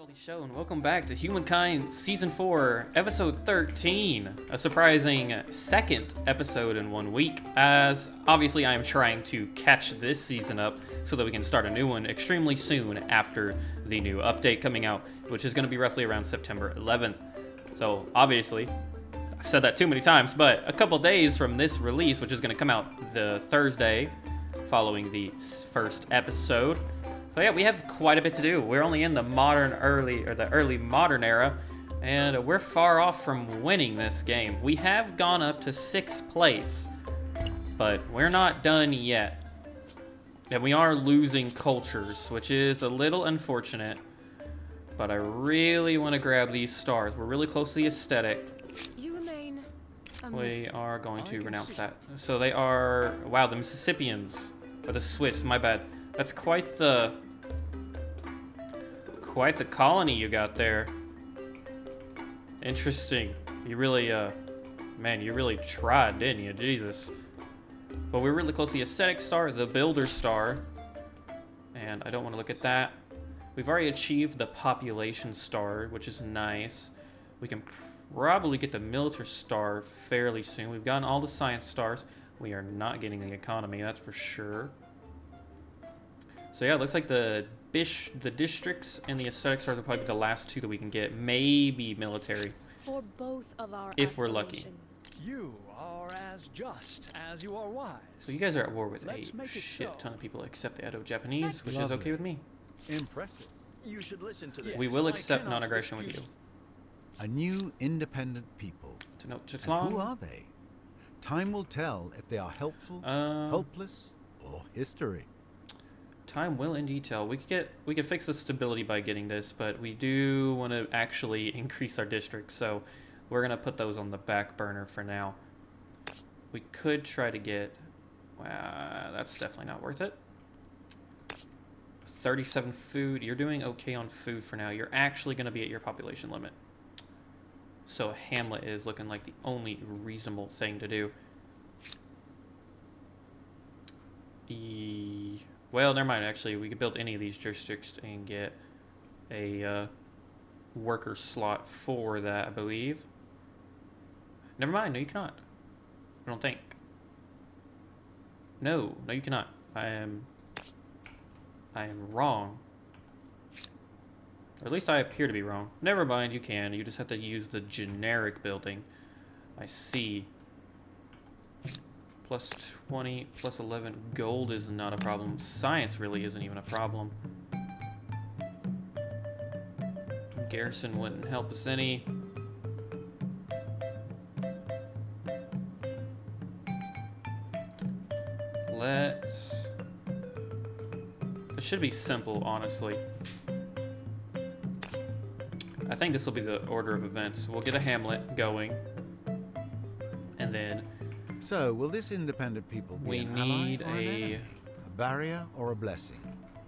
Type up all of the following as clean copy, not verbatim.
SaltyyShow, and welcome back to Humankind Season 4, Episode 13. A surprising second episode in 1 week, as obviously I am trying to catch this season up so that we can start a new one extremely soon after the new update coming out, which is going to be roughly around September 11th. So obviously, I've said that too many times, but a couple days from this release, which is going to come out the Thursday following the first episode. So yeah, we have quite a bit to do. We're only in the early modern era, and we're far off from winning this game. We have gone up to 6th place, but we're not done yet. And we are losing cultures, which is a little unfortunate, but I really want to grab these stars. We're really close to the aesthetic. You remain We are going to renounce that. So they are, wow, the Mississippians, or the Swiss, my bad. That's quite the colony you got there. Interesting. You really, man, you really tried, didn't you? Jesus. But we're really close to the aesthetic star, the builder star. And I don't want to look at that. We've already achieved the population star, which is nice. We can probably get the military star fairly soon. We've gotten all the science stars. We are not getting the economy, that's for sure. So yeah, it looks like the districts and the aesthetic stars are probably the last two that we can get. Maybe military, for both of our if we're lucky. aspirations. You are as just as you are wise. So you guys are at war with Let's a make it shit so. ton of people except the Edo-Japanese, which is Lovely. okay with me. Impressive. You should listen to this. We will I accept cannot non-aggression with you. dispute. A new independent people. And who Tenochtitlan? are they? Time will tell if they are helpful, Um, helpless, or history. Time will in detail. We could fix the stability by getting this, but we do want to actually increase our districts, so we're gonna put those on the back burner for now. We could try to get, that's definitely not worth it. 37 food. You're doing okay on food for now. You're actually gonna be at your population limit. So a hamlet is looking like the only reasonable thing to do. Well, never mind, actually. We could build any of these districts and get a worker slot for that, I believe. Never mind, no you cannot. I don't think. No, you cannot. I am wrong. Or at least I appear to be wrong. Never mind, you can. You just have to use the generic building. I see. Plus 20, plus 11. Gold is not a problem. Science really isn't even a problem. Garrison wouldn't help us any. It should be simple, honestly. I think this will be the order of events. We'll get a hamlet going. And then So, will this independent people be we an ally need or an enemy? A barrier or a blessing?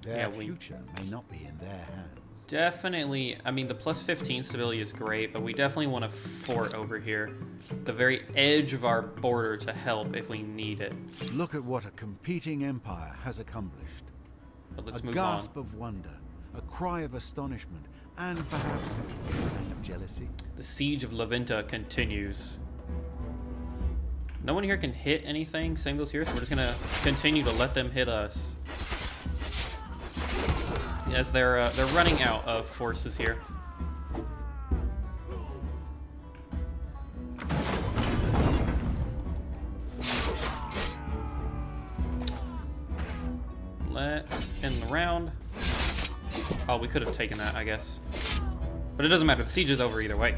Their Yeah, we- future may not be in their hands. definitely, I mean, the plus 15 stability is great, but we definitely want a fort over here. The very edge of our border to help if we need it. Look at what a competing empire has accomplished. But let's A move gasp on. of wonder, a cry of astonishment, and perhaps a kind of jealousy. The siege of Laventa continues. No one here can hit anything. Same goes here, so we're just gonna continue to let them hit us. As they're running out of forces here. Let's end the round. Oh, we could have taken that, I guess. But it doesn't matter. The siege is over either way.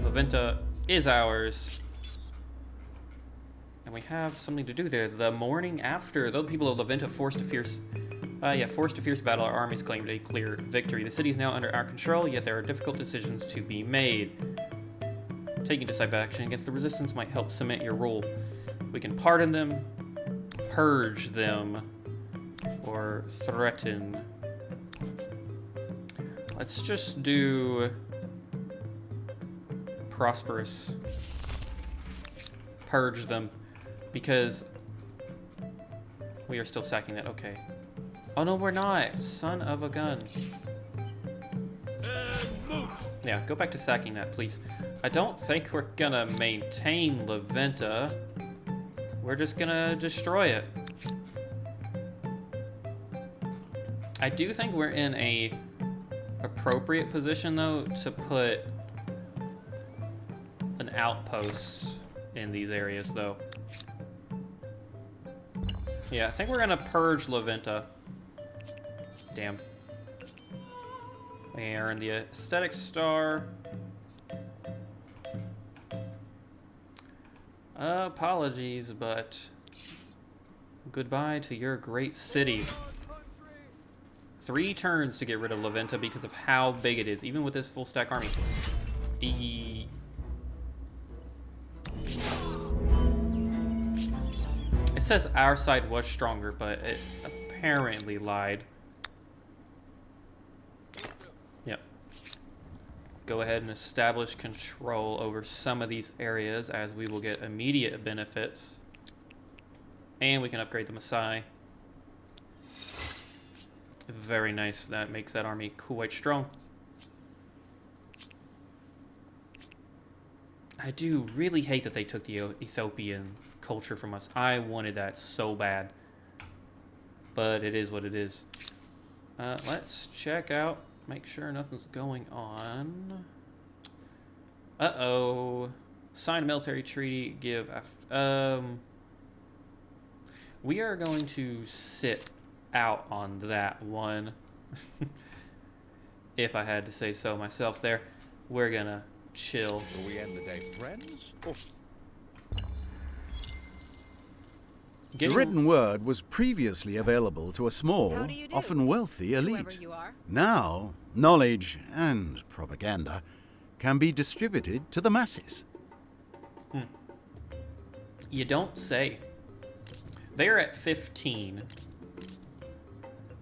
Laventa is ours. And we have something to do there. The morning after, though the people of Laventa forced a fierce battle, our armies claimed a clear victory. The city is now under our control, yet there are difficult decisions to be made. Taking decisive action against the resistance might help cement your rule. We can pardon them, purge them, or threaten. Let's just do prosperous. Purge them, because we are still sacking that. Okay. Oh no, we're not. Son of a gun. Yeah, go back to sacking that, please. I don't think we're gonna maintain Laventa. We're just gonna destroy it. I do think we're in a appropriate position, though, to put an outpost in these areas, though. Yeah, I think we're gonna purge Laventa. Damn. We earn the aesthetic star. Apologies, but goodbye to your great city. 3 turns to get rid of Laventa because of how big it is, even with this full stack army. It says our side was stronger, but it apparently lied. Yep. Go ahead and establish control over some of these areas, as we will get immediate benefits. And we can upgrade the Maasai. Very nice. That makes that army quite strong. I do really hate that they took the Ethiopian culture from us. I wanted that so bad. But it is what it is. Let's check out. Make sure nothing's going on. Uh-oh. Sign a military treaty. Give after... We are going to sit out on that one. If I had to say so myself there. We're gonna chill. Will we end the day friends? Oh. The written word was previously available to a small, How do you do? often wealthy elite. Whoever you are. Now, knowledge and propaganda can be distributed to the masses. You don't say. They're at 15.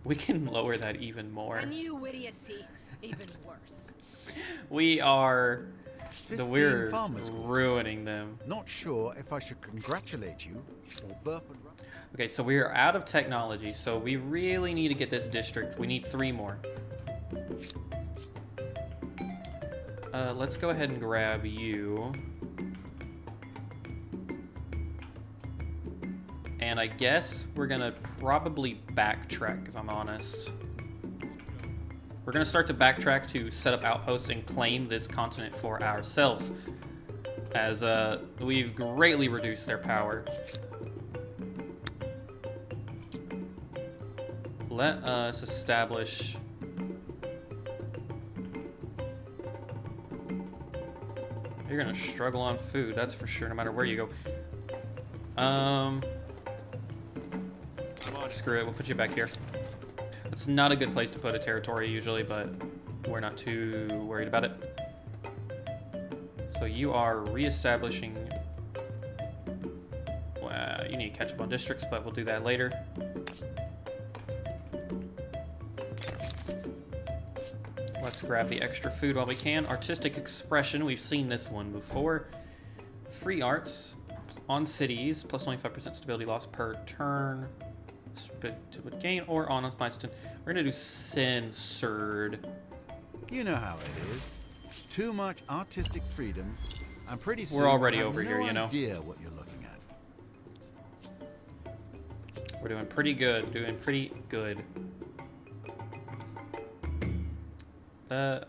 We can lower that even more. A new idiocy, even worse. We are... 15 We're farmers' quarters. ruining them. Not sure if I should congratulate you or burp and run. Okay, so we are out of technology, so we really need to get this district. We need 3 more. Let's go ahead and grab you. And I guess we're gonna probably backtrack, if I'm honest. We're gonna start to backtrack to set up outposts and claim this continent for ourselves, as we've greatly reduced their power. Let us establish... You're gonna struggle on food, that's for sure, no matter where you go. Screw it, we'll put you back here. That's not a good place to put a territory usually, but we're not too worried about it. So you are reestablishing... Well, you need to catch up on districts, but we'll do that later. Let's grab the extra food while we can. Artistic expression, we've seen this one before. Free arts on cities, plus 25% stability loss per turn. To gain or on Ascension. We're gonna do censored. You know how it is. Too much artistic freedom, and pretty soon We're already you'll have over no here, you know. idea what you're looking at. We're doing pretty good. Doing pretty good. Oh,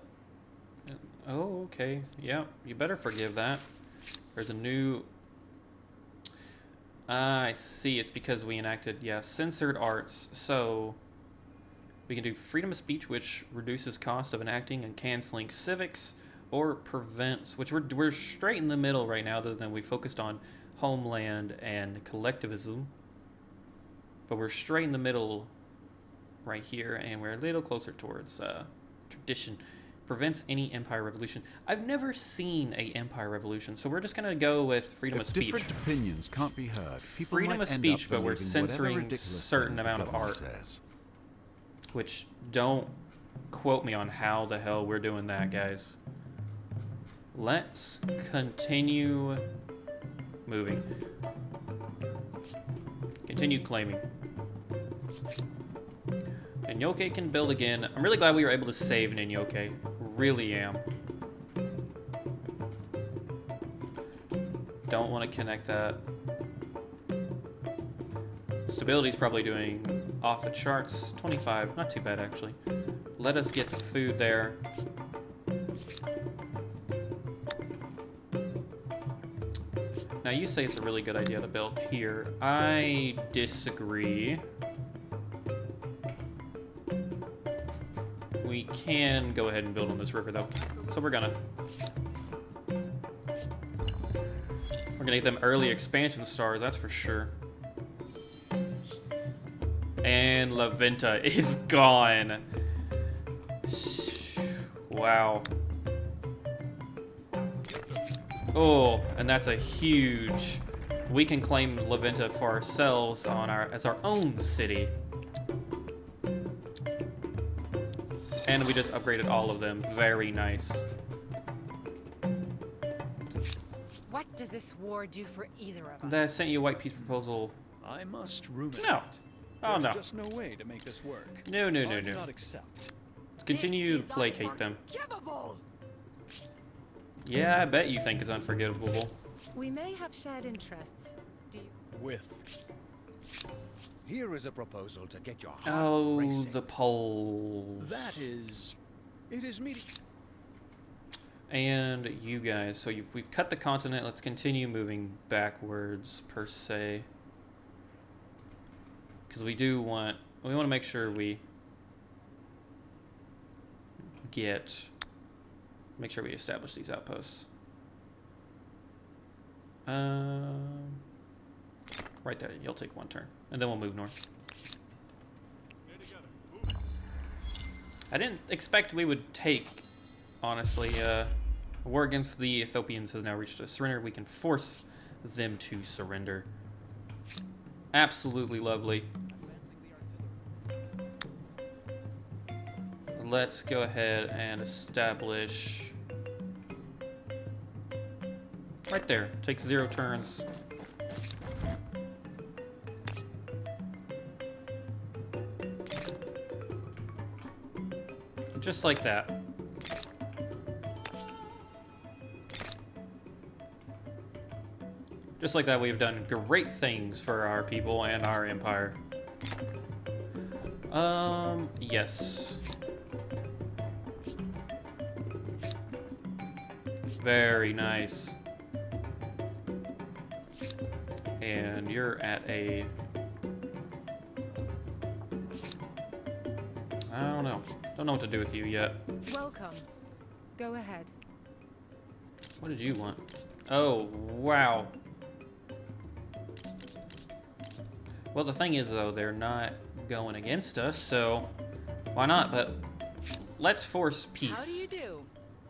okay. Yeah, you better forgive that. There's a new... I see. It's because we enacted, yeah, censored arts. So we can do freedom of speech, which reduces cost of enacting and canceling civics, or prevents, which we're straight in the middle right now, other than we focused on homeland and collectivism. But we're straight in the middle right here, and we're a little closer towards tradition. Prevents any empire revolution. I've never seen a empire revolution, so we're just gonna go with freedom of speech. Different opinions can't be heard. People Freedom might of end speech, up but we're believing censoring whatever ridiculous certain things the amount of government art. says. Which, don't quote me on how the hell we're doing that, guys. Let's continue moving. Continue claiming. And Ninyoke can build again. I'm really glad we were able to save Ninyoke. really am. Don't want to connect that. Stability's probably doing off the charts. 25, not too bad actually. Let us get the food there. Now you say it's a really good idea to build here. I disagree. We can go ahead and build on this river though. So we're gonna get them early expansion stars, that's for sure. And Laventa is gone. Wow. Oh, and that's a huge. We can claim Laventa for ourselves on as our own city. And we just upgraded all of them. Very nice. What does this war do for either of us? That sent you a white peace proposal. I must ruminate. No. Oh There's no. just no way to make this work. No, no, I no, do no. not accept. Continue to This is placate them. unforgivable. Yeah, I bet you think it's unforgivable. We may have shared interests. Do you? With Here is a proposal to get your heart Oh, racing. the polls. that is, it is meeting. And you guys, so we've cut the continent. Let's continue moving backwards, per se. Because we want to make sure we make sure we establish these outposts. Right there, you'll take one turn. And then we'll move north. I didn't expect we would take, honestly. War against the Ethiopians has now reached a surrender. We can force them to surrender. Absolutely lovely. Let's go ahead and establish right there. Takes 0 turns. Just like that. Just like that, we've done great things for our people and our empire. Yes. Very nice. And you're at a... I don't know. Don't know what to do with you yet. Welcome. Go ahead. What did you want? Oh, wow. Well, the thing is, though, they're not going against us, so why not? But let's force peace. How do you do?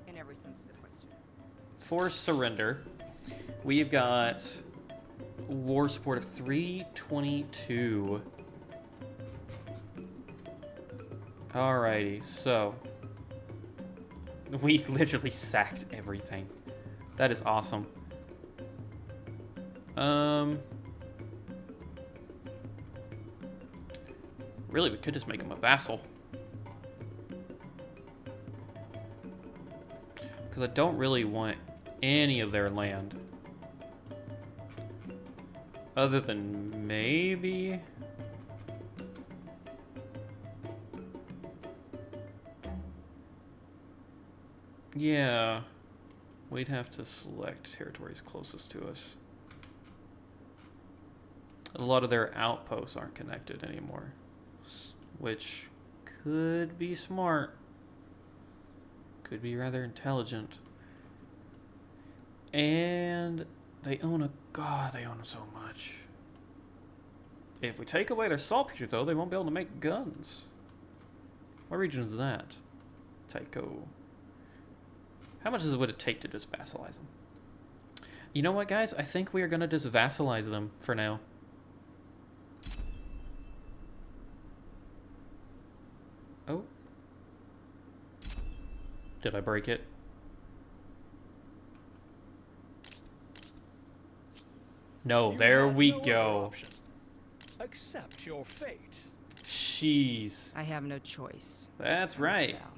In every sense of the question. Force surrender. We've got war support of 322. Alrighty, so we literally sacked everything. That is awesome. Really, we could just make him a vassal. Because I don't really want any of their land. Other than maybe... Yeah. We'd have to select territories closest to us. A lot of their outposts aren't connected anymore. Which could be smart. Could be rather intelligent. And they own they own so much. If we take away their saltpeter, though, they won't be able to make guns. What region is that? Tycho. How much would it take to just vassalize them? You know what, guys? I think we are going to just vassalize them for now. Oh. Did I break it? No, You there have we no other go. option. Accept your fate. Jeez. I have no choice. That's This right. spell.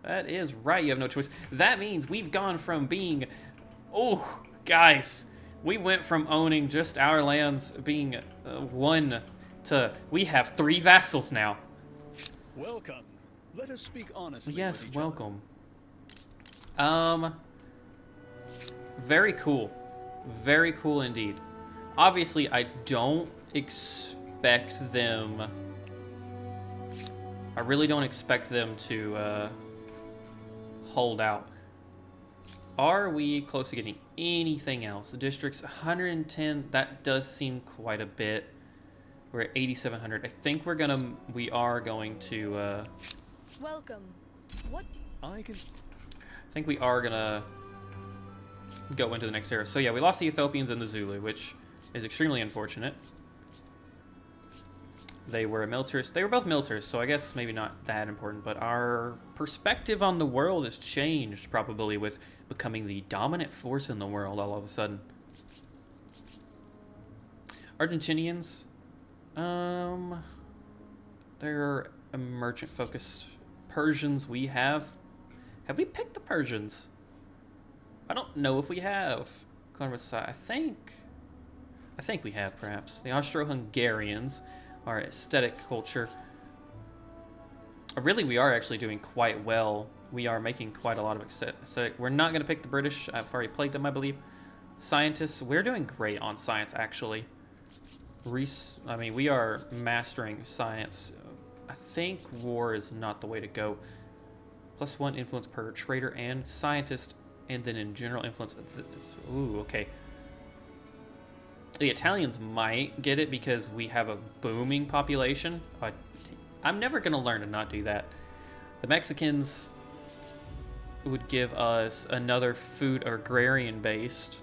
That is right, you have no choice. That means we've gone from being... Oh, guys. We went from owning just our lands being one to... We have 3 vassals now. Welcome. Let us speak honestly. Yes, with each welcome. Very cool. Very cool indeed. Obviously, I don't expect them... I really don't expect them to hold out. Are we close to getting anything else? The district's 110. That does seem quite a bit. We're at 8,700. I think we are going to... Welcome. What do I can... I think we are gonna go into the next era. So yeah, we lost the Ethiopians and the Zulu, which is extremely unfortunate. They were militarists. They were both militarists, so I guess maybe not that important, but our perspective on the world has changed, probably, with becoming the dominant force in the world all of a sudden. Argentinians, they're merchant-focused. Persians, we have we picked the Persians? I don't know if we have. I think we have, perhaps. The Austro-Hungarians, our aesthetic culture. Really, we are actually doing quite well. We are making quite a lot of aesthetic. We're not going to pick the British. I've already played them, I believe. Scientists, we're doing great on science, actually. I mean, we are mastering science. I think war is not the way to go. +1 influence per trader and scientist, and then in general influence. Ooh, okay. The Italians might get it because we have a booming population. I'm never going to learn to not do that. The Mexicans would give us another food or agrarian based.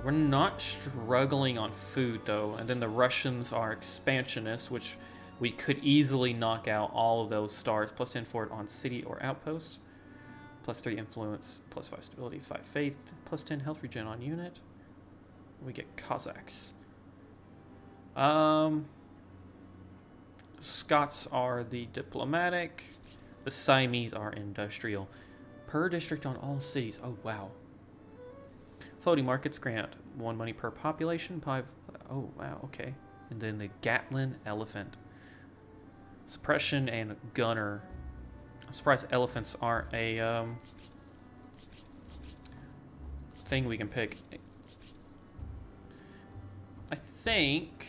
We're not struggling on food though. And then the Russians are expansionists, which we could easily knock out all of those stars. +10 forward on city or outpost. +3 influence, +5 stability, 5 faith, +10 health regen on unit. We get Cossacks. Scots are the diplomatic. The Siamese are industrial. Per district on all cities. Oh, wow. Floating markets grant 1 money per population. 5. Oh, wow. Okay. And then the Gatlin elephant. Suppression and gunner. I'm surprised elephants aren't a thing we can pick. I think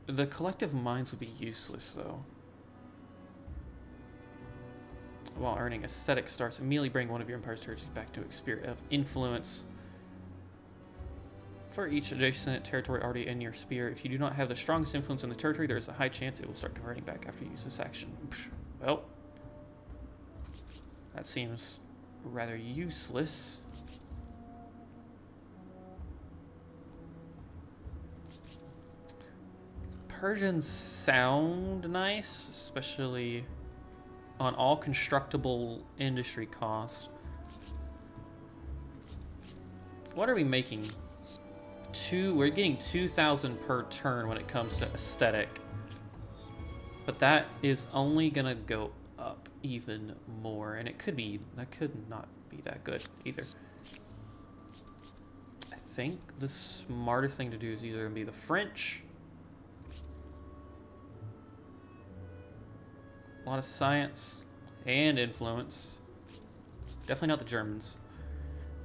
the collective minds would be useless, though. While earning aesthetic stars, immediately bring one of your empire's territories back to a sphere of influence. For each adjacent territory already in your sphere, if you do not have the strongest influence in the territory, there is a high chance it will start converting back after you use this action. Well, that seems rather useless. Persians sound nice, especially on all constructible industry costs. What are we making? We're getting 2,000 per turn when it comes to aesthetic. But that is only gonna go up even more, and that could not be that good either. I think the smartest thing to do is either gonna be the French. A lot of science and influence. Definitely not the Germans.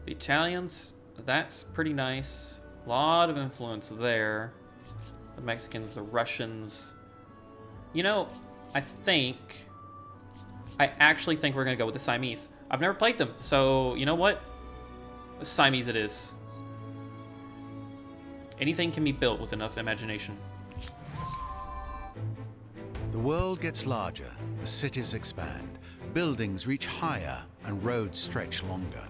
The Italians, that's pretty nice. A lot of influence there. The Mexicans, the Russians. You know, I actually think we're going to go with the Siamese. I've never played them, so you know what? The Siamese it is. Anything can be built with enough imagination. The world gets larger, the cities expand, buildings reach higher, and roads stretch longer.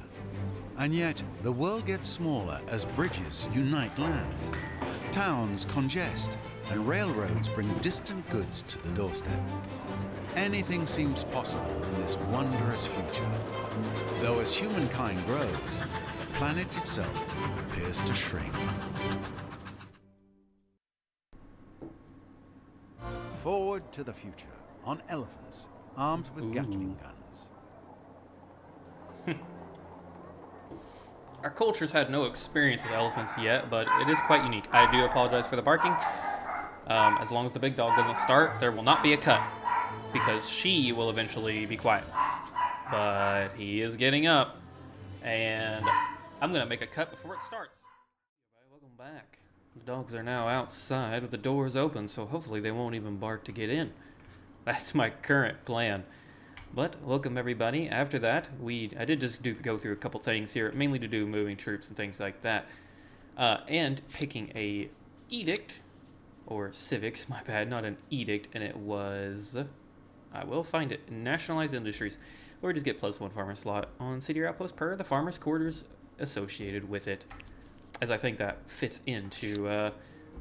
And yet, the world gets smaller as bridges unite lands. Towns congest, and railroads bring distant goods to the doorstep. Anything seems possible in this wondrous future. Though as humankind grows, the planet itself appears to shrink. Forward to the future on elephants. armed with Gatling guns. Our culture's had no experience with elephants yet, but it is quite unique. I do apologize for the barking. As long as the big dog doesn't start, there will not be a cut, because she will eventually be quiet. But he is getting up, and I'm going to make a cut before it starts. Welcome back. The dogs are now outside with the doors open, so hopefully they won't even bark to get in. That's my current plan. But welcome everybody. After that, I did just go through a couple things here, mainly to do moving troops and things like that, and picking a edict, or civics, my bad, not an edict, and it was, I will find it, nationalized industries, or just get +1 farmer slot on city or outpost per the farmer's quarters associated with it, as I think that fits into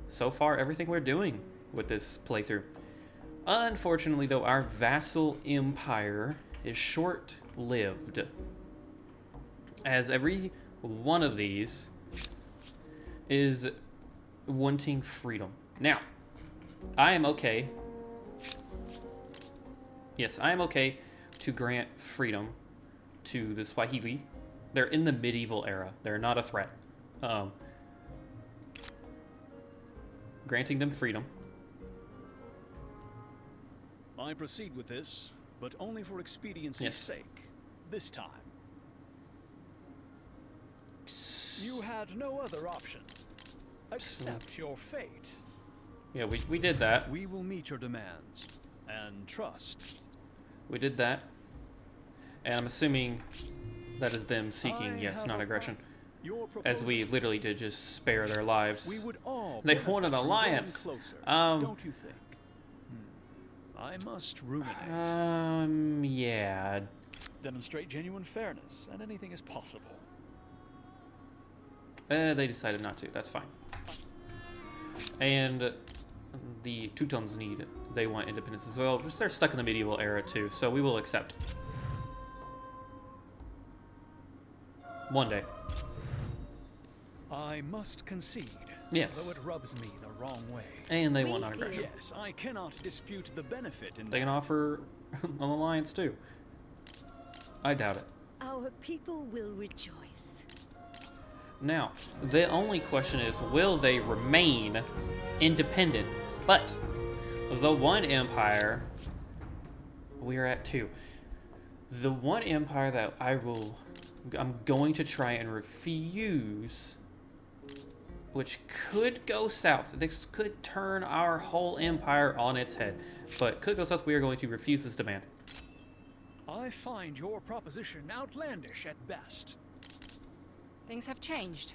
so far everything we're doing with this playthrough. Unfortunately, though, our vassal empire is short-lived, as every one of these is wanting freedom. Now, I am okay. Yes, I am okay to grant freedom to the Swahili. They're in the medieval era. They're not a threat. Granting them freedom. I proceed with this, but only for expediency's sake. This time. You had no other option. Accept your fate. Yeah, we did that. We will meet your demands. And trust. We did that. And I'm assuming that is them seeking, yes, not aggression. As we literally did just spare their lives. We would all they want an alliance. Closer, don't you think? I must ruminate. Yeah. Demonstrate genuine fairness, and anything is possible. They decided not to. That's fine. And the Teutons they want independence as well. Just they're stuck in the medieval era too, so we will accept. One day. I must concede. Yes. Though it rubs me the wrong way. And they want non-aggression. Yes, I cannot dispute the benefit in They can offer an alliance too. I doubt it. Our people will rejoice. Now, the only question is, will they remain independent? But the one empire, we are at 2. The one empire that I'm going to try and refuse, which could go south. This could turn our whole empire on its head, but could go south. We are going to refuse this demand. I find your proposition outlandish at best. Things have changed.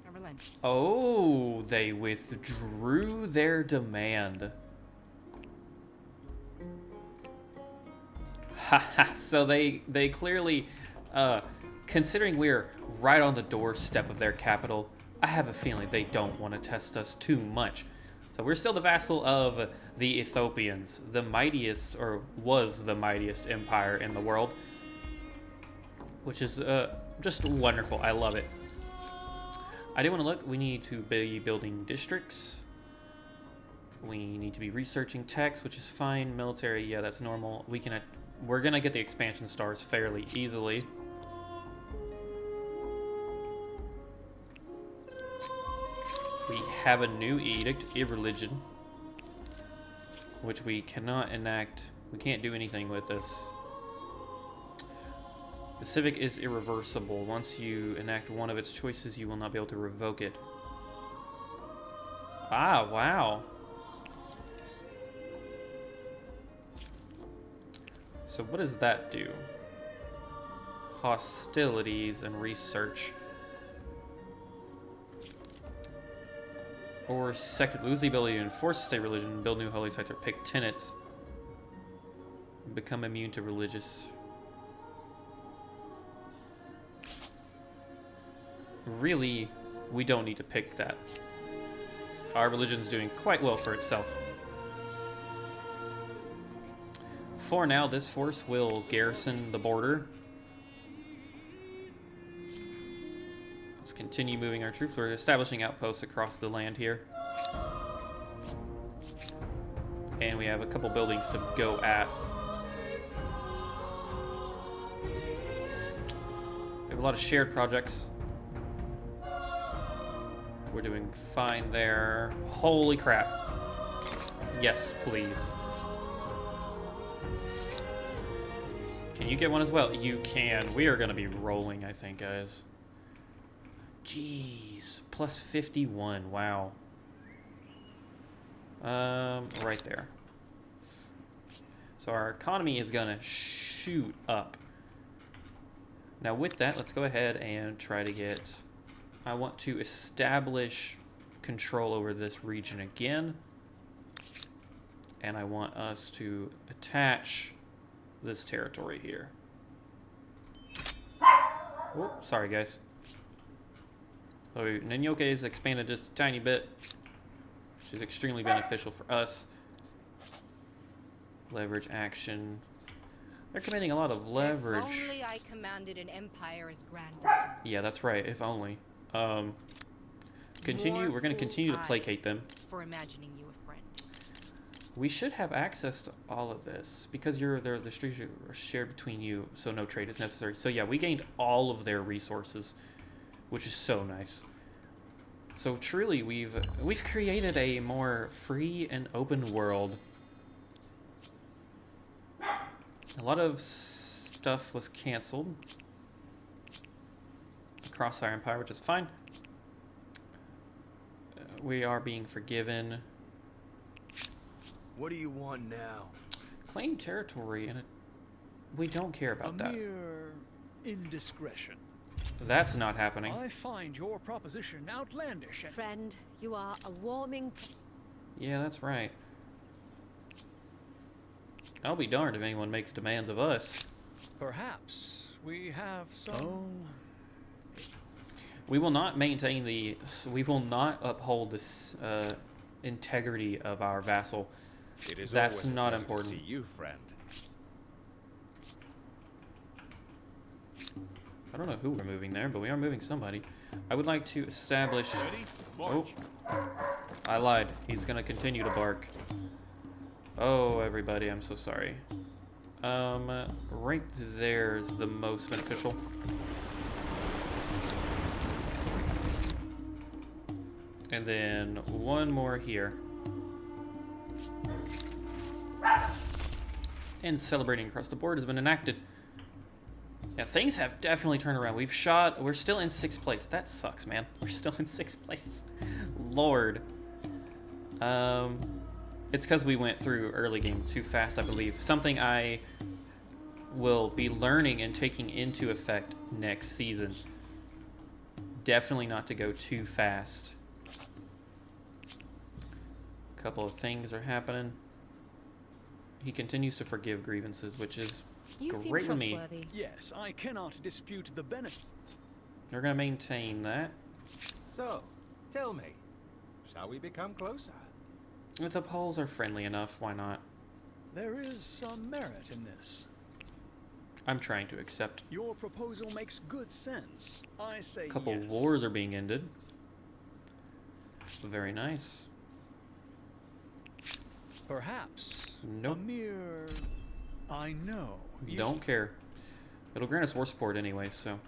I relent. Oh, they withdrew their demand. Haha, so they clearly, considering we're right on the doorstep of their capital, I have a feeling they don't want to test us too much. So we're still the vassal of the Ethiopians, the mightiest, or was the mightiest empire in the world, which is just wonderful. I love it. I do want to look. We need to be building districts. We need to be researching techs, which is fine. Military, yeah, that's normal. We're gonna get the expansion stars fairly easily. We have a new edict, irreligion, which we cannot enact. We can't do anything with this. The civic is irreversible. Once you enact one of its choices, you will not be able to revoke it. Ah, wow. So what does that do? Hostilities and research. Or second, lose the ability to enforce a state religion, build new holy sites, or pick tenets. Become immune to religious. Really, we don't need to pick that. Our religion's doing quite well for itself. For now, this force will garrison the border. Let's continue moving our troops. We're establishing outposts across the land here. And we have a couple buildings to go at. lot of shared projects. We're doing fine there. Holy crap. Yes, please. Can you get one as well? You can. We are going to be rolling, I think, guys. Jeez. Plus 51. Wow. Right there. So our economy is going to shoot up. Now with that, let's go ahead and try to get... I want to establish control over this region again. And I want us to attach this territory here. Oh, sorry guys. So Ninyoke is expanded just a tiny bit, which is extremely beneficial for us. Leverage action. They're committing a lot of leverage. If only I commanded an empire as grand as yours. Yeah, that's right. If only. Continue. We're going to continue to placate them. For imagining you a friend. We should have access to all of this because the streets are shared between you, so no trade is necessary. So yeah, we gained all of their resources, which is so nice. So truly, we've created a more free and open world. A lot of stuff was canceled across our empire, which is fine. We are being forgiven. What do you want now? Claim territory, and we don't care about that. Mere indiscretion. That's not happening. I find your proposition outlandish and... Friend, you are a warming... Yeah, that's right. I'll be darned if anyone makes demands of us. Perhaps we have some... We will not maintain the... We will not uphold this integrity of our vassal. It is That's always a not pleasure important. To see you, friend. I don't know who we're moving there, but we are moving somebody. I would like to establish... Ready? Oh, March. I lied. He's going to continue to bark. Oh, everybody, I'm so sorry. Right there is the most beneficial. And then one more here. And celebrating across the board has been enacted. Yeah, things have definitely turned around. We're still in 6th place. That sucks, man. We're still in 6th place. Lord. It's because we went through early game too fast, I believe. Something I will be learning and taking into effect next season. Definitely not to go too fast. A couple of things are happening. He continues to forgive grievances, which is great with me. Yes, I cannot dispute the benefit. They're going to maintain that. So, tell me, shall we become closer? If the Poles are friendly enough, why not? There is some merit in this. I'm trying to accept. Your proposal makes good sense. I say A couple yes. wars are being ended. Very nice. Perhaps. Nope. A mere... I know. Don't care. It'll grant us war support anyway, so...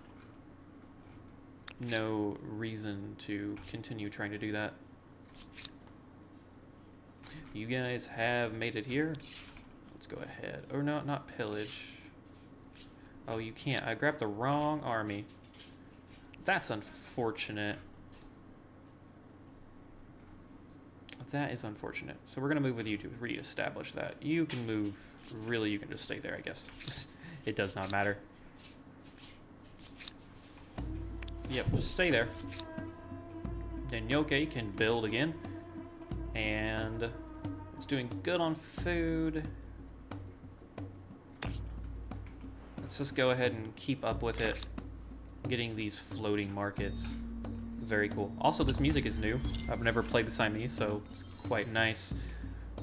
No reason to continue trying to do that. You guys have made it here. Let's go ahead. Or no, not pillage. Oh, you can't. I grabbed the wrong army. That's unfortunate. That is unfortunate. So we're going to move with you to reestablish that. You can move. Really, you can just stay there, I guess. It does not matter. Yep, just stay there. Then Yoke can build again. And it's doing good on food. Let's just go ahead and keep up with it. Getting these floating markets. Very cool. Also, this music is new. I've never played the Siamese, so it's quite nice.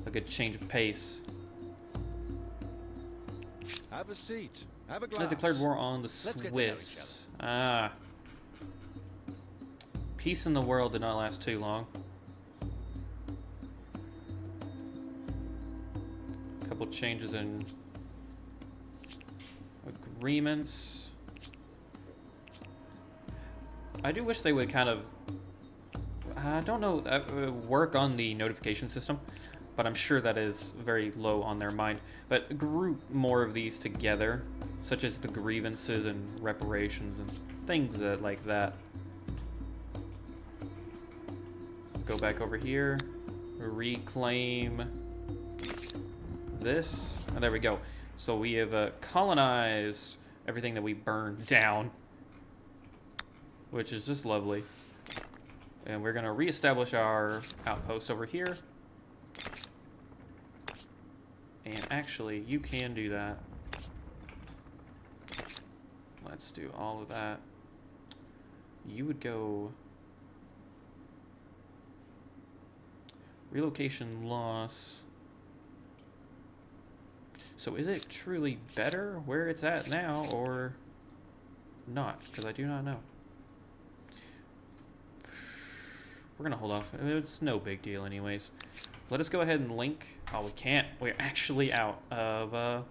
A good change of pace. Have a seat. Have a glass. They declared war on the Let's get to know each Swiss. Ah. Peace in the world did not last too long. A couple changes in agreements. I do wish they would kind of, I don't know, work on the notification system, but I'm sure that is very low on their mind. But group more of these together, such as the grievances and reparations and things like that. Let's go back over here, reclaim this, and there we go. So we have colonized everything that we burned down, which is just lovely. And we're gonna reestablish our outpost over here. And actually, you can do that. Let's do all of that. You would go relocation loss. So is it truly better where it's at now or not? Because I do not know. We're gonna hold off. It's no big deal anyways. Let us go ahead and link. Oh, we can't. We're actually out of the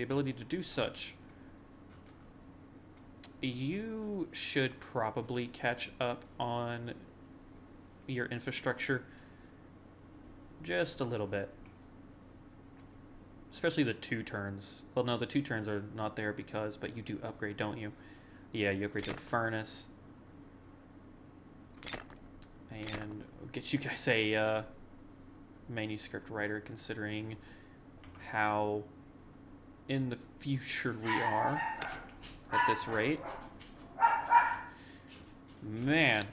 ability to do such. You should probably catch up on your infrastructure just a little bit. Especially the 2 turns. Well, no, the 2 turns are not there because, but you do upgrade, don't you? Yeah, you upgrade to the furnace. And we'll get you guys a manuscript writer, considering how in the future we are at this rate. Man,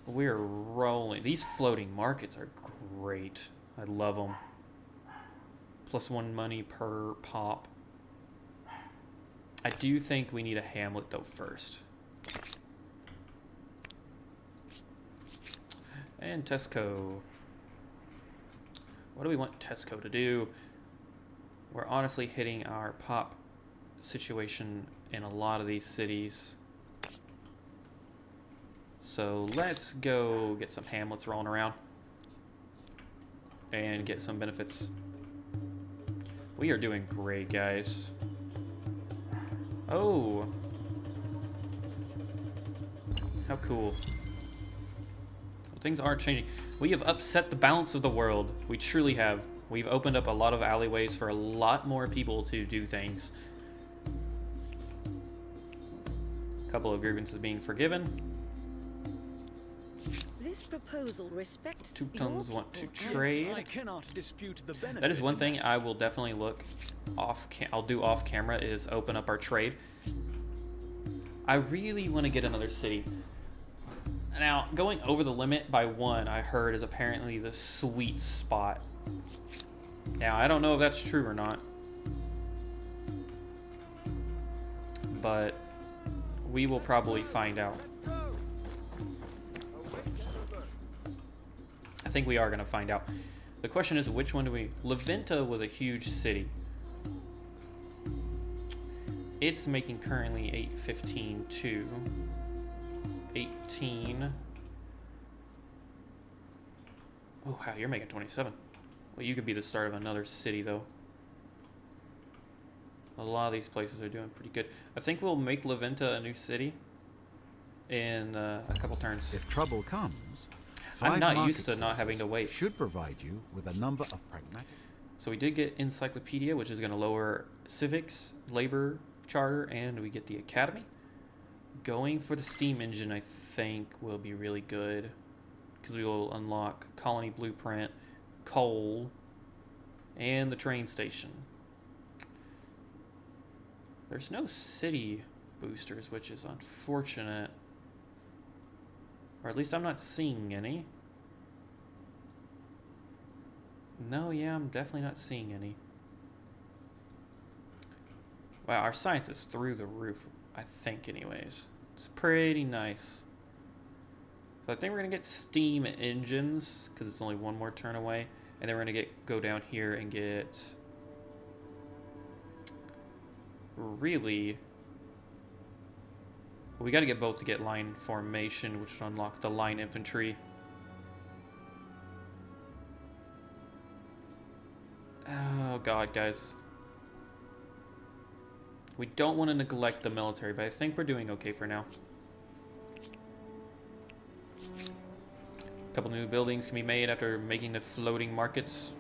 we're rolling. These floating markets are great. I love them. +1 money per pop. I do think we need a hamlet though first. And Tesco. What do we want Tesco to do? We're honestly hitting our pop situation in a lot of these cities. So let's go get some hamlets rolling around and get some benefits. We are doing great, guys. Oh. How cool. Things are changing. We have upset the balance of the world. We truly have. We've opened up a lot of alleyways for a lot more people to do things. A couple of grievances being forgiven. This proposal respects 2 tons want to Yes, trade. I cannot dispute the benefit. That is one thing I will definitely look off. I'll do off camera is open up our trade. I really want to get another city. Now, going over the limit by 1, I heard, is apparently the sweet spot. Now, I don't know if that's true or not. But we will probably find out. I think we are going to find out. The question is, which one do we... Laventa was a huge city. It's making currently 815 too. 18. Oh, wow, you're making 27. Well, you could be the start of another city, though. A lot of these places are doing pretty good. I think we'll make Laventa a new city in a couple turns. If trouble comes, I'm not used to not having to wait. Should provide you with a number of pragmatic. So we did get Encyclopedia, which is going to lower civics, labor charter, and we get the academy. Going for the steam engine, I think, will be really good because we will unlock colony blueprint, coal, and the train station. There's no city boosters, which is unfortunate. Or at least I'm not seeing any. No, yeah, I'm definitely not seeing any. Wow, our science is through the roof, I think, anyways. It's pretty nice. So I think we're going to get steam engines, because it's only 1 more turn away. And then we're going to go down here and get... Really... We got to get both to get line formation, which would unlock the line infantry. Oh, God, guys. We don't want to neglect the military, but I think we're doing okay for now. A couple new buildings can be made after making the floating markets,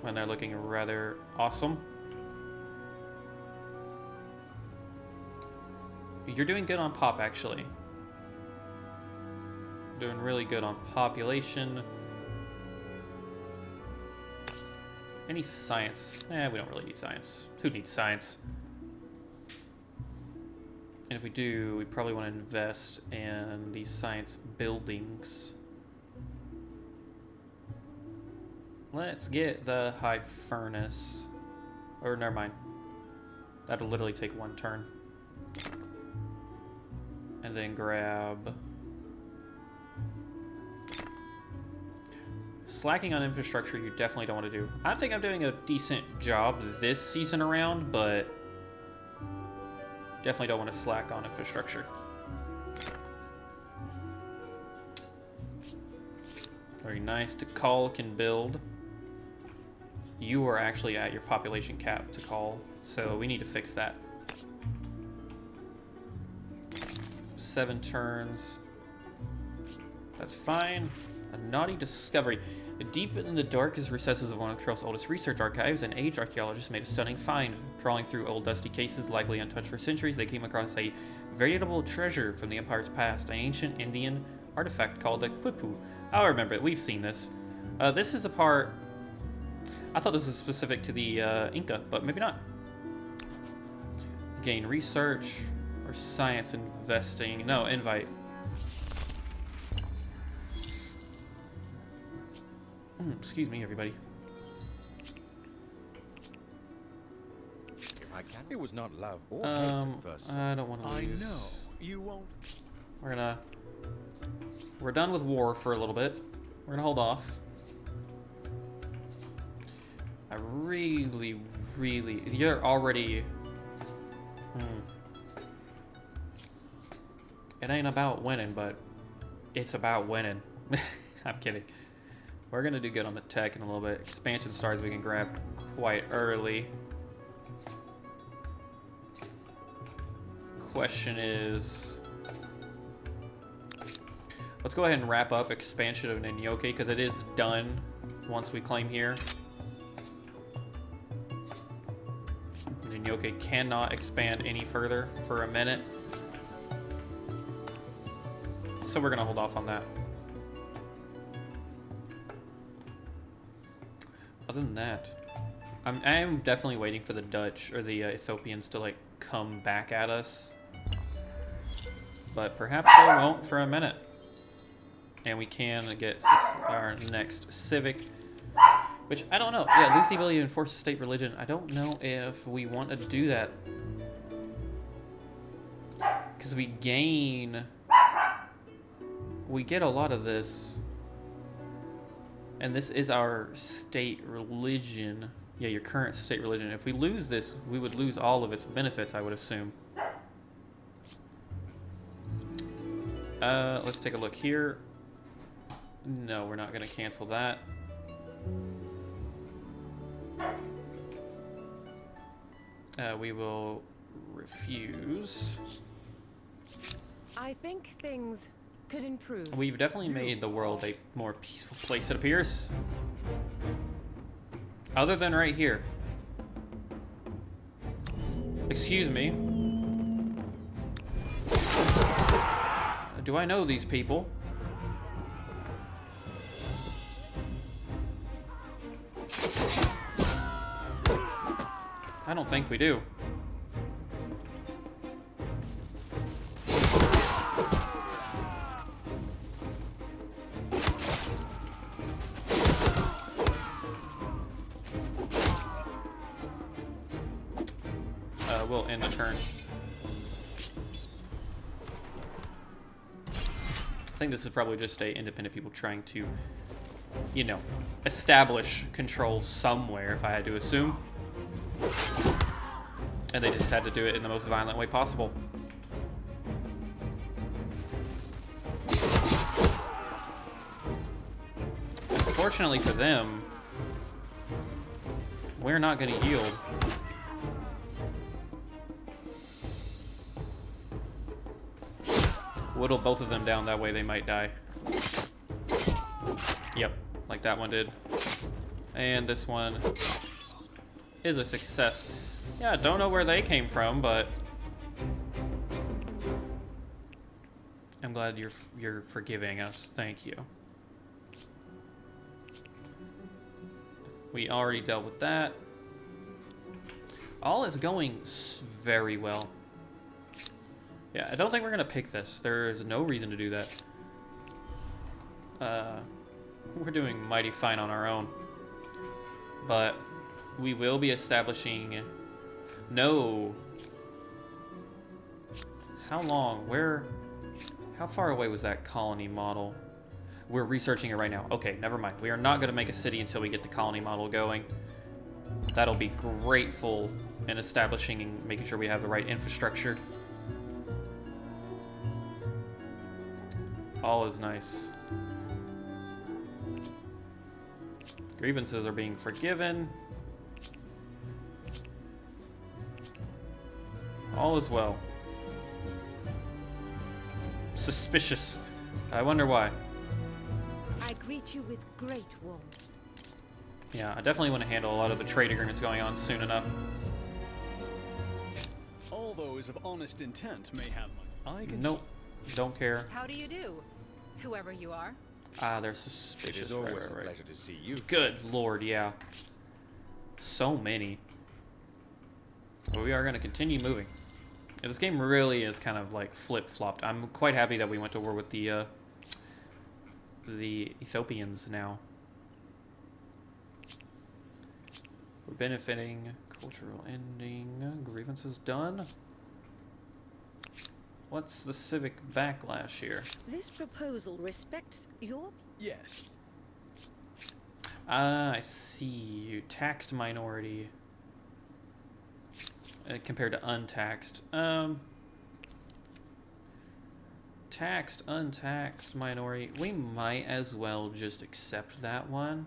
and they're looking rather awesome. You're doing good on pop, actually. Doing really good on population. Any science? We don't really need science. Who needs science? And if we do, we probably want to invest in these science buildings. Let's get the high furnace. Or never mind. That'll literally take one turn. And then grab... Slacking on infrastructure, you definitely don't want to do. I think I'm doing a decent job this season around, but definitely don't want to slack on infrastructure. Very nice. Tikal can build. You are actually at your population cap, Tikal, so we need to fix that. 7 turns. That's fine. A naughty discovery. Deep in the darkest recesses of one of Krell's oldest research archives, an aged archaeologist made a stunning find. Trawling through old dusty cases likely untouched for centuries, they came across a veritable treasure from the Empire's past, an ancient Indian artifact called a quipu. I remember it. We've seen this. This is a part... I thought this was specific to the Inca, but maybe not. Gain research or science investing. No, invite. Excuse me, everybody. If I can, it was not love or hate at first. I don't want to lose. I know. You won't. We're done with war for a little bit. We're gonna hold off. I really, you're already... It ain't about winning, but it's about winning. I'm kidding. We're gonna do good on the tech in a little bit. Expansion stars we can grab quite early. Question is... Let's go ahead and wrap up expansion of Ninyoke, because it is done once we claim here. Ninyoke cannot expand any further for a minute. So we're gonna hold off on that. Other than that, I am definitely waiting for the Dutch or the Ethiopians to like come back at us, but perhaps they won't for a minute, and we can get our next civic, which I don't know. Yeah, lose the ability to enforce a state religion. I don't know if we want to do that because we get a lot of this. And this is our state religion. Yeah, your current state religion. If we lose this, we would lose all of its benefits, I would assume. Let's take a look here. No, we're not going to cancel that. We will refuse. I think things could improve. We've definitely made the world a more peaceful place, it appears. Other than right here. Excuse me. Do I know these people? I don't think we do. We'll end the turn. I think this is probably just independent people trying to, you know, establish control somewhere, if I had to assume. And they just had to do it in the most violent way possible. Fortunately for them, we're not going to yield. Whittle both of them down, that way they might die. Yep, like that one did. And this one is a success. Yeah, don't know where they came from, but I'm glad you're forgiving us. Thank you. We already dealt with that. All is going very well. Yeah, I don't think we're gonna pick this. There's no reason to do that. We're doing mighty fine on our own. But we will be establishing... No. How long? Where? How far away was that colony model? We're researching it right now. Okay, never mind. We are not going to make a city until we get the colony model going. That'll be grateful in establishing and making sure we have the right infrastructure. All is nice. Grievances are being forgiven. All is well. Suspicious. I wonder why. I greet you with great warmth. Yeah, I definitely want to handle a lot of the trade agreements going on soon enough. All those of honest intent may have money. I can... Nope. Don't care. How do you do, whoever you are? Ah, they're It suspicious. is always Right. a pleasure to see you. Good lord, yeah. So many. But we are going to continue moving. Yeah, this game really is kind of like flip-flopped. I'm quite happy that we went to war with the Ethiopians now. We're benefiting. Cultural ending. Grievances done. What's the civic backlash here? This proposal respects your... Yes. Ah, I see. Taxed minority. Compared to untaxed. Taxed, untaxed minority. We might as well just accept that one.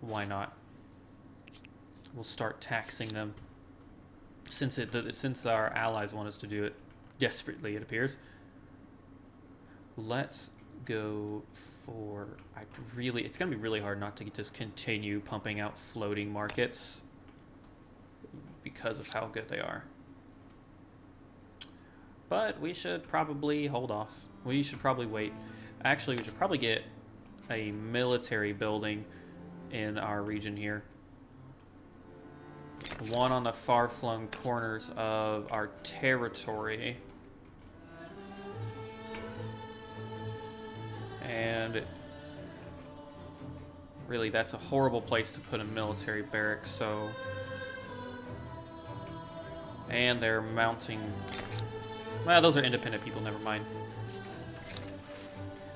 Why not? We'll start taxing them. Since our allies want us to do it desperately, it appears. Let's go for... it's gonna be really hard not to just continue pumping out floating markets because of how good they are. But we should probably hold off. We should probably wait. Actually, we should probably get a military building in our region here. One on the far-flung corners of our territory. And really, that's a horrible place to put a military barracks, so... And they're mounting... Well, those are independent people, never mind.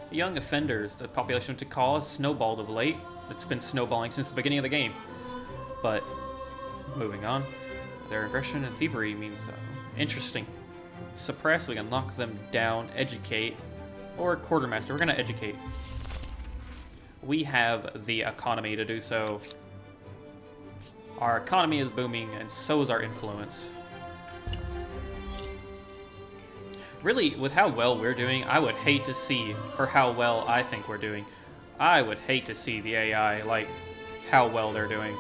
Young offenders, the population to call us snowballed of late. It's been snowballing since the beginning of the game. But, moving on. Their aggression and thievery means interesting. Suppress, we can knock them down. Educate, or quartermaster. We're gonna educate. We have the economy to do so. Our economy is booming, and so is our influence. Really, with how well we're doing, I would hate to see, or how well I think we're doing, I would hate to see the AI, like, how well they're doing.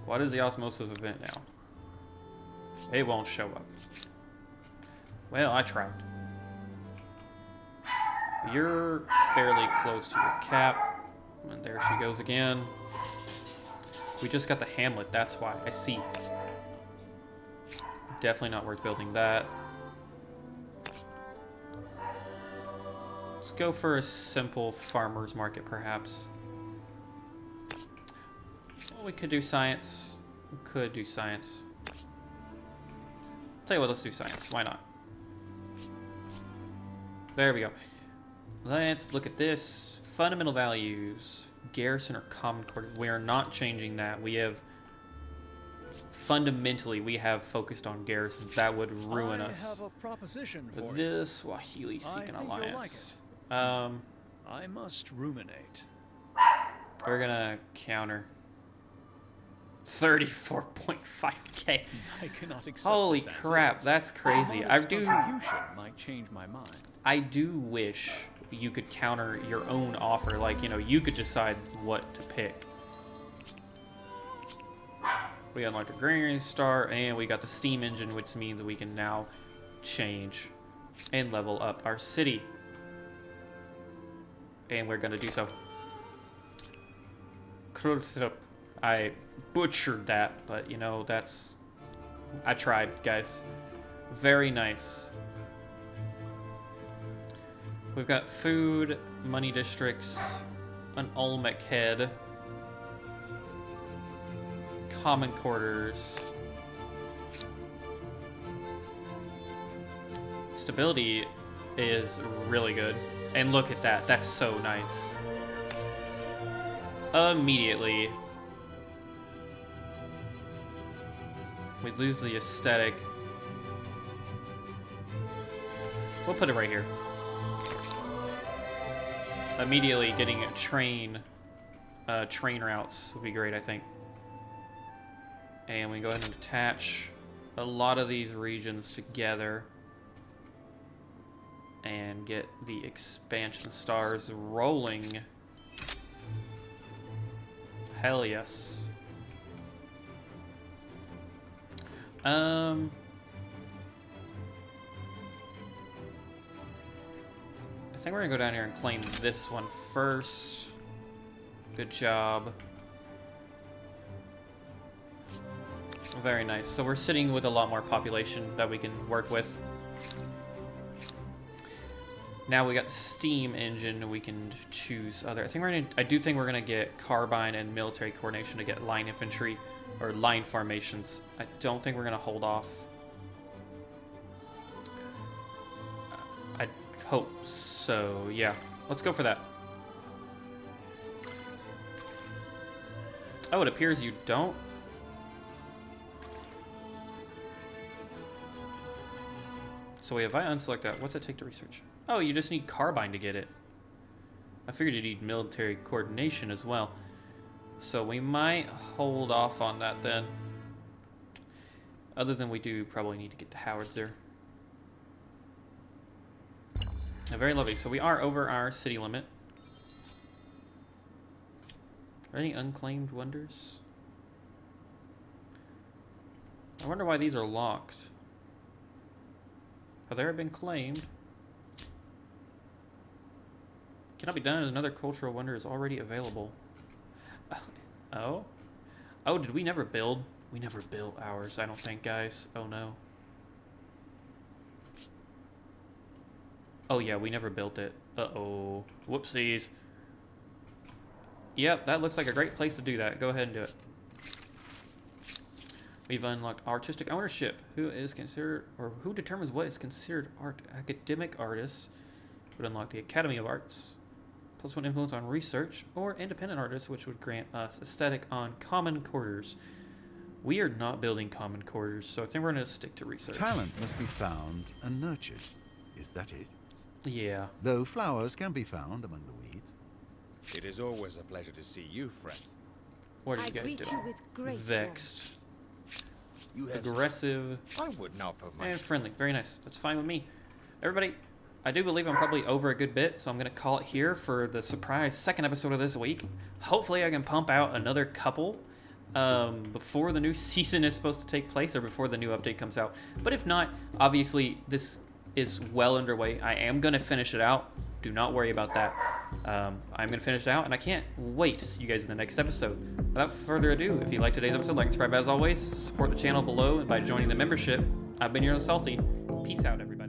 What is the osmosis event now? It won't show up. Well, I tried. You're fairly close to your cap. And there she goes again. We just got the hamlet, that's why. I see. Definitely not worth building that. Let's go for a simple farmer's market, perhaps. Well, we could do science. We could do science. Tell you what, let's do science. Why not? There we go. Let's look at this. Fundamental values. Garrison or common quarter. We are not changing that. We have... Fundamentally, we have focused on garrisons. That would ruin us. I have a proposition for With this, Swahili seek an I think you'll alliance. I must ruminate. We're gonna counter. 34.5k. I cannot accept Holy this answer. crap, that's crazy. I Modest do contribution might change my mind. I do wish you could counter your own offer, like, you know, you could decide what to pick. We unlocked a Granary Star, and we got the steam engine, which means we can now change and level up our city. And we're gonna do so. I butchered that, but you know, I tried, guys. Very nice. We've got food, money districts, an Olmec head, common quarters, stability is really good. And look at that, that's so nice. Immediately, we lose the aesthetic. We'll put it right here. Immediately getting a train routes would be great, I think. And we go ahead and attach a lot of these regions together and get the expansion stars rolling. Hell yes. I think we're gonna go down here and claim this one first. Good job. Very nice. So we're sitting with a lot more population that we can work with. Now we got the steam engine. We can choose other. I do think we're gonna get carbine and military coordination to get line infantry or line formations. I don't think we're gonna hold off. I hope so. Yeah, let's go for that. Oh, it appears you don't. So wait, if I unselect that, what's it take to research? Oh, you just need carbine to get it. I figured you need military coordination as well. So we might hold off on that then. Other than we do probably need to get the Howards there. Very lovely. So we are over our city limit. Are any unclaimed wonders? I wonder why these are locked. Have they ever been claimed? Cannot be done as another cultural wonder is already available. Oh? Oh, did we never build? We never built ours, I don't think, guys. Oh no. Oh yeah, we never built it. Uh-oh. Whoopsies. Yep, that looks like a great place to do that. Go ahead and do it. We've unlocked artistic ownership. Who is considered, or who determines what is considered art? Academic artists would unlock the Academy of Arts. +1 influence on research, or independent artists, which would grant us aesthetic on common quarters. We are not building common quarters, so I think we're going to stick to research. Talent must be found and nurtured. Is that it? Yeah. Though flowers can be found among the weeds. It is always a pleasure to see you, friend. What are I you guys greet doing? you with great Vexed. You have Aggressive. I would not put my And friendly. Very nice. That's fine with me. Everybody, I do believe I'm probably over a good bit, so I'm going to call it here for the surprise second episode of this week. Hopefully I can pump out another couple before the new season is supposed to take place or before the new update comes out. But if not, obviously this is well underway. I am going to finish it out. Do not worry about that. I'm going to finish it out, and I can't wait to see you guys in the next episode. Without further ado, if you liked today's episode, like and subscribe as always. Support the channel below and by joining the membership. I've been your Salty. Peace out, everybody.